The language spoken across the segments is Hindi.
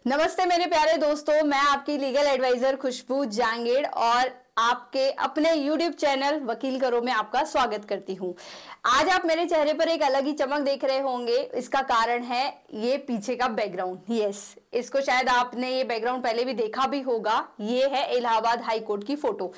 नमस्ते मेरे प्यारे दोस्तों, मैं आपकी लीगल एडवाइजर खुशबू जांगेड़ और आपके अपने YouTube चैनल वकील करो में आपका स्वागत करती हूं। आज आप मेरे चेहरे पर एक अलग ही चमक देख रहे होंगे। इसका कारण है ये पीछे का बैकग्राउंड। यस, इसको शायद आपने ये बैकग्राउंड पहले भी देखा भी होगा। ये है इलाहाबाद हाई कोर्ट की फोटो।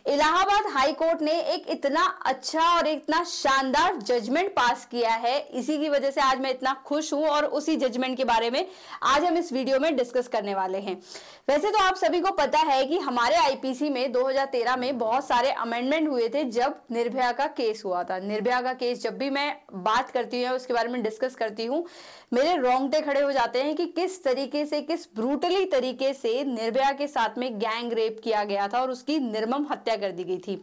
इलाहाबाद हाई कोर्ट ने एक इतना अच्छा और इतना शानदार जजमेंट पास किया है, इसी की वजह से आज मैं इतना खुश हूं और उसी जजमेंट के बारे में आज हम इस वीडियो में डिस्कस करने वाले हैं। वैसे तो आप सभी को पता है कि हमारे आईपीसी में 2013 में बहुत सारे अमेंडमेंट हुए थे जब निर्भया का केस हुआ था। निर्भया का केस जब भी मैं बात करती हूँ, उसके बारे में डिस्कस करती हूँ, मेरे रोंगटे खड़े हो जाते हैं कि किस तरीके से, किस ब्रूटली तरीके से निर्भया के साथ में गैंग रेप किया गया था और उसकी निर्मम हत्या कर दी गई थी।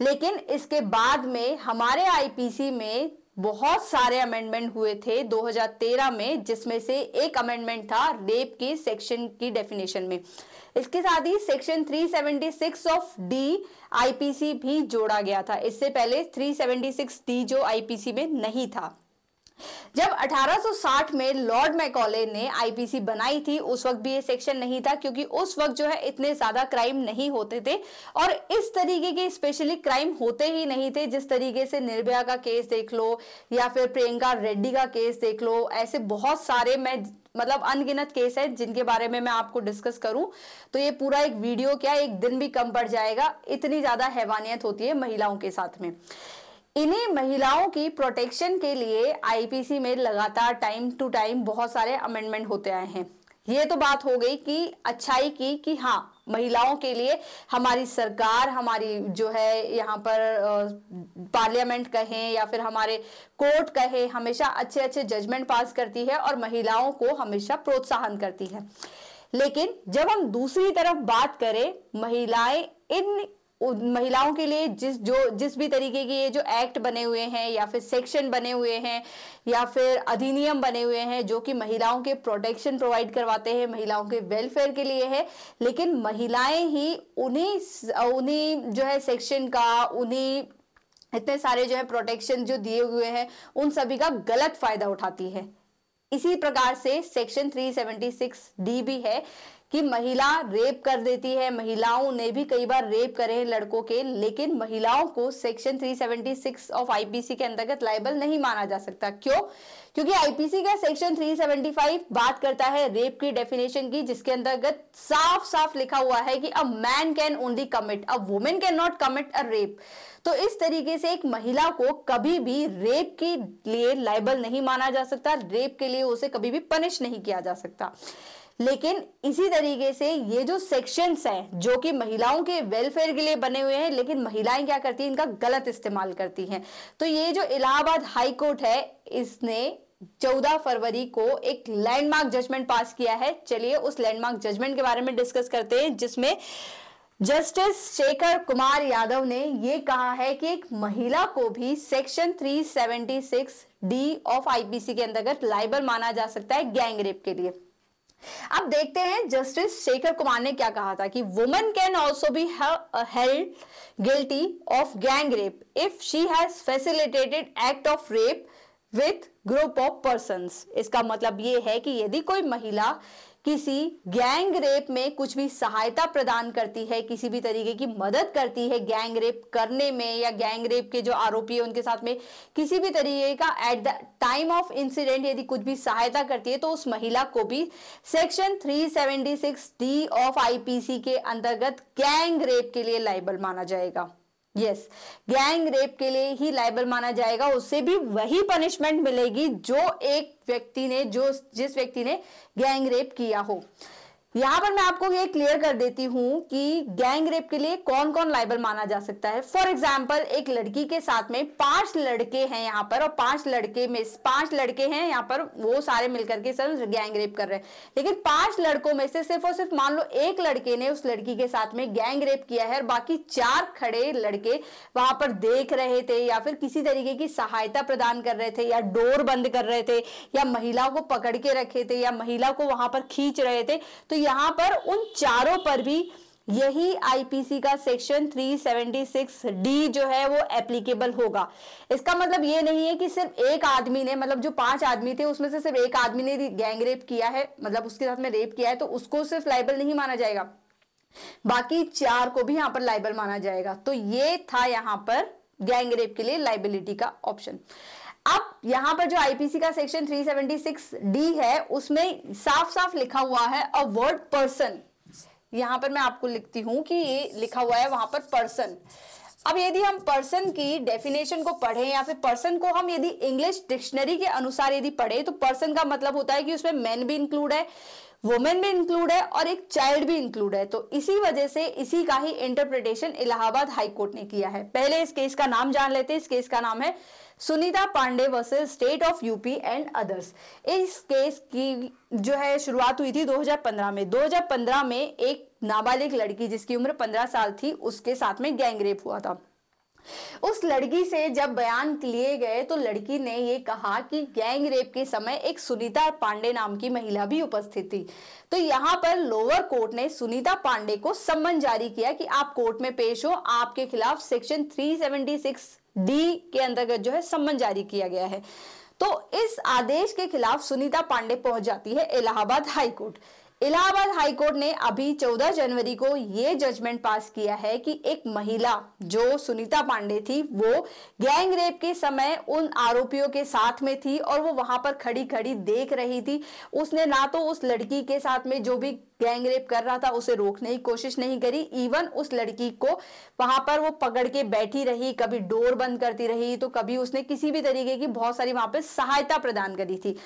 लेकिन इसके बाद में हमारे आईपीसी में बहुत सारे अमेंडमेंट हुए थे 2013 में, जिसमें से एक अमेंडमेंट था रेप के सेक्शन की डेफिनेशन में। इसके साथ ही सेक्शन 376 ऑफ डी आईपीसी भी जोड़ा गया था। इससे पहले 376 डी जो आईपीसी में नहीं था। जब 1860 में लॉर्ड मैकॉले ने आईपीसी बनाई थी, उस वक्त भी ये सेक्शन नहीं था, क्योंकि उस वक्त जो है इतने ज्यादा क्राइम नहीं होते थे और इस तरीके के स्पेशली क्राइम होते ही नहीं थे। जिस तरीके से निर्भया का केस देख लो या फिर प्रियंका रेड्डी का केस देख लो, ऐसे बहुत सारे मतलब अनगिनत केस है जिनके बारे में मैं आपको डिस्कस करूं तो ये पूरा एक वीडियो क्या एक दिन भी कम पड़ जाएगा। इतनी ज्यादा हैवानियत होती है महिलाओं के साथ में। इन्हीं महिलाओं की प्रोटेक्शन के लिए आईपीसी में लगातार टाइम टू टाइम बहुत सारे अमेंडमेंट होते आए हैं। ये तो बात हो गई कि अच्छाई की कि हाँ, महिलाओं के लिए हमारी सरकार, हमारी जो है यहाँ पर पार्लियामेंट कहें या फिर हमारे कोर्ट कहे, हमेशा अच्छे अच्छे जजमेंट पास करती है और महिलाओं को हमेशा प्रोत्साहन करती है। लेकिन जब हम दूसरी तरफ बात करें, महिलाओं के लिए जिस भी तरीके के ये जो एक्ट बने हुए हैं या फिर सेक्शन बने हुए हैं या फिर अधिनियम बने हुए हैं जो कि महिलाओं के प्रोटेक्शन प्रोवाइड करवाते हैं, महिलाओं के वेलफेयर के लिए है, लेकिन महिलाएं ही उन्हीं जो है सेक्शन का, उन्हीं इतने सारे जो है प्रोटेक्शन जो दिए हुए हैं, उन सभी का गलत फायदा उठाती है। इसी प्रकार से सेक्शन 376 डी भी है कि महिला रेप कर देती है। महिलाओं ने भी कई बार रेप करे हैं लड़कों के, लेकिन महिलाओं को सेक्शन 376 ऑफ आईपीसी के अंतर्गत लायबल नहीं माना जा सकता। क्यों? क्योंकि आईपीसी का सेक्शन 375 बात करता है रेप की डेफिनेशन की, जिसके अंतर्गत साफ साफ लिखा हुआ है कि a man can only commit, a women can not commit a rape. तो इस तरीके से एक महिला को कभी भी रेप के लिए लायबल नहीं माना जा सकता, रेप के लिए उसे कभी भी पनिश नहीं किया जा सकता। लेकिन इसी तरीके से ये जो सेक्शंस हैं जो कि महिलाओं के वेलफेयर के लिए बने हुए हैं, लेकिन महिलाएं क्या करती हैं, इनका गलत इस्तेमाल करती हैं। तो ये जो इलाहाबाद हाई कोर्ट है, इसने 14 फरवरी को एक लैंडमार्क जजमेंट पास किया है। चलिए उस लैंडमार्क जजमेंट के बारे में डिस्कस करते हैं, जिसमें जस्टिस शेखर कुमार यादव ने यह कहा है कि एक महिला को भी सेक्शन 376 डी ऑफ आईपीसी के अंतर्गत लायबल माना जा सकता है गैंग रेप के लिए। अब देखते हैं जस्टिस शेखर कुमार ने क्या कहा था कि woman can also be held guilty of gang rape if she has facilitated act of rape with group of persons. इसका मतलब ये है कि यदि कोई महिला किसी गैंग रेप में कुछ भी सहायता प्रदान करती है, किसी भी तरीके की मदद करती है गैंग रेप करने में, या गैंग रेप के जो आरोपी है उनके साथ में किसी भी तरीके का at the time of incident यदि कुछ भी सहायता करती है, तो उस महिला को भी सेक्शन 376 डी ऑफ आईपीसी के अंतर्गत गैंग रेप के लिए लायबल माना जाएगा। यस, गैंग रेप के लिए ही लायबल माना जाएगा। उससे भी वही पनिशमेंट मिलेगी जो एक व्यक्ति ने, जिस व्यक्ति ने गैंग रेप किया हो। यहां पर मैं आपको ये क्लियर कर देती हूं कि गैंग रेप के लिए कौन कौन लायबल माना जा सकता है। फॉर एग्जांपल, एक लड़की के साथ में 5 लड़के हैं यहाँ पर, और 5 लड़के हैं यहाँ पर, वो सारे मिलकर के सर गैंग रेप कर रहे हैं। लेकिन 5 लड़कों में से सिर्फ और सिर्फ मान लो एक लड़के ने उस लड़की के साथ में गैंग रेप किया है और बाकी 4 खड़े लड़के वहां पर देख रहे थे या फिर किसी तरीके की सहायता प्रदान कर रहे थे, या डोर बंद कर रहे थे, या महिलाओं को पकड़ के रखे थे, या महिला को वहां पर खींच रहे थे। तो यहां पर उन चारों पर भी यही आईपीसी का सेक्शन 376 डी जो है वो एप्लीकेबल होगा। इसका मतलब ये नहीं है कि सिर्फ एक आदमी ने, मतलब जो 5 आदमी थे उसमें से सिर्फ एक आदमी ने गैंग रेप किया है, मतलब उसके साथ में रेप किया है, तो उसको सिर्फ लाइबल नहीं माना जाएगा, बाकी 4 को भी यहां पर लाइबल माना जाएगा। तो ये था यहां पर गैंग रेप के लिए लाइबिलिटी का ऑप्शन। अब यहां पर जो आईपीसी का सेक्शन 376 डी है उसमें साफ साफ लिखा हुआ है अ वर्ड पर्सन। यहां पर मैं आपको लिखती हूं कि ये लिखा हुआ है वहां पर पर्सन। अब यदि हम पर्सन की डेफिनेशन को पढ़ें या फिर पर्सन को हम यदि इंग्लिश डिक्शनरी के अनुसार यदि पढ़े तो पर्सन का मतलब होता है कि उसमें मैन भी इंक्लूड है, वुमेन भी इंक्लूड है और एक चाइल्ड भी इंक्लूड है। तो इसी वजह से इसी का ही इंटरप्रिटेशन इलाहाबाद हाई कोर्ट ने किया है। पहले इस केस का नाम जान लेते हैं। इस केस का नाम है Sunita Pandey versus state of UP and others. इस केस की जो है शुरुआत हुई थी 2015 में। 2015 में एक नाबालिग लड़की जिसकी उम्र 15 साल थी उसके साथ में गैंग रेप हुआ था। उस लड़की से जब बयान लिए गए तो लड़की ने ये कहा कि गैंग रेप के समय एक सुनीता पांडे नाम की महिला भी उपस्थित थी। तो यहाँ पर लोअर कोर्ट ने सुनीता पांडे को सम्मन जारी किया कि आप कोर्ट में पेश हो, आपके खिलाफ सेक्शन 376 डी के अंतर्गत जो है सम्मन जारी किया गया है। तो इस आदेश के खिलाफ सुनीता पांडे पहुंच जाती है Allahabad high court. Allahabad high court ने अभी 14 जनवरी को यह जजमेंट पास किया है कि एक महिला जो सुनीता पांडे थी वो गैंग रेप के समय उन आरोपियों के साथ में थी और वो वहां पर खड़ी खड़ी देख रही थी। उसने ना तो उस लड़की के साथ में जो भी गैंग रेप कर रहा था उसे रोकने की कोशिश नहीं करी, इवन उस लड़की को वहां पर वो पकड़ के बैठी रही, कभी डोर बंद करती रही, तो कभी उसने किसी भी तरीके की बहुत सारी वहां पर सहायता प्रदान करी थी।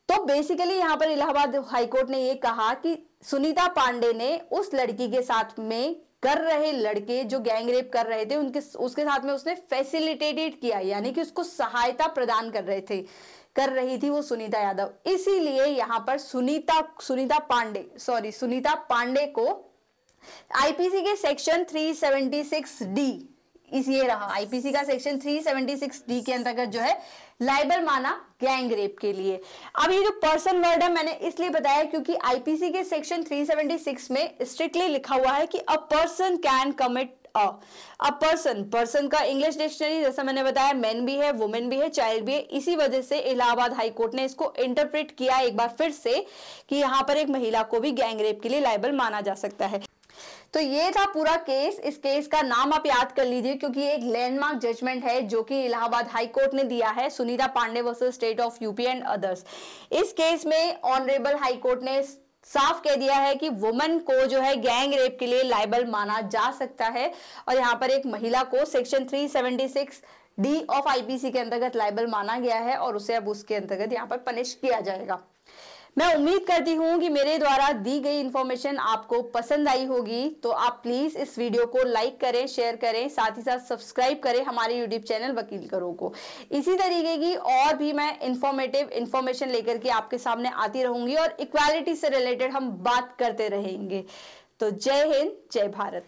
तो बेसिकली यहां पर इलाहाबाद हाईकोर्ट ने ये कहा कि सुनीता पांडे ने उस लड़की के साथ में कर रहे लड़के जो गैंग रेप कर रहे थे उसके साथ में उसने फैसिलिटेटेड किया, यानी कि उसको सहायता प्रदान कर रही थी वो सुनीता यादव। इसीलिए यहां पर सुनीता पांडे को आईपीसी के सेक्शन 376 डी ये रहा, आईपीसी का सेक्शन 376 डी के अंतर्गत जो है लाइबल माना गैंग रेप के लिए। अब ये जो पर्सन वर्ड है मैंने इसलिए बताया क्योंकि आईपीसी के सेक्शन 376 में स्ट्रिक्टली लिखा हुआ है कि a person can commit a person का इंग्लिश डिक्शनरी जैसा मैंने बताया मैन भी है, वुमेन भी है, चाइल्ड भी है। इसी वजह से इलाहाबाद हाई कोर्ट ने इसको इंटरप्रेट किया एक बार फिर से कि यहाँ पर एक महिला को भी गैंग रेप के लिए लाइबल माना जा सकता है। तो ये था पूरा केस। इस केस का नाम आप याद कर लीजिए क्योंकि एक लैंडमार्क जजमेंट है जो कि इलाहाबाद हाई कोर्ट ने दिया है, Sunita Pandey versus state of UP and others. इस केस में ऑनरेबल हाई कोर्ट ने साफ कह दिया है कि वुमन को जो है गैंग रेप के लिए लाइबल माना जा सकता है और यहाँ पर एक महिला को सेक्शन 376 डी ऑफ आईपीसी के अंतर्गत लाइबल माना गया है और उसे अब उसके अंतर्गत यहाँ पर पनिश किया जाएगा। मैं उम्मीद करती हूं कि मेरे द्वारा दी गई इंफॉर्मेशन आपको पसंद आई होगी, तो आप प्लीज इस वीडियो को लाइक करें, शेयर करें, साथ ही साथ सब्सक्राइब करें हमारे यूट्यूब चैनल वकील करो को। इसी तरीके की और भी मैं इंफॉर्मेशन लेकर के आपके सामने आती रहूंगी और इक्वालिटी से रिलेटेड हम बात करते रहेंगे। तो जय हिंद, जय भारत।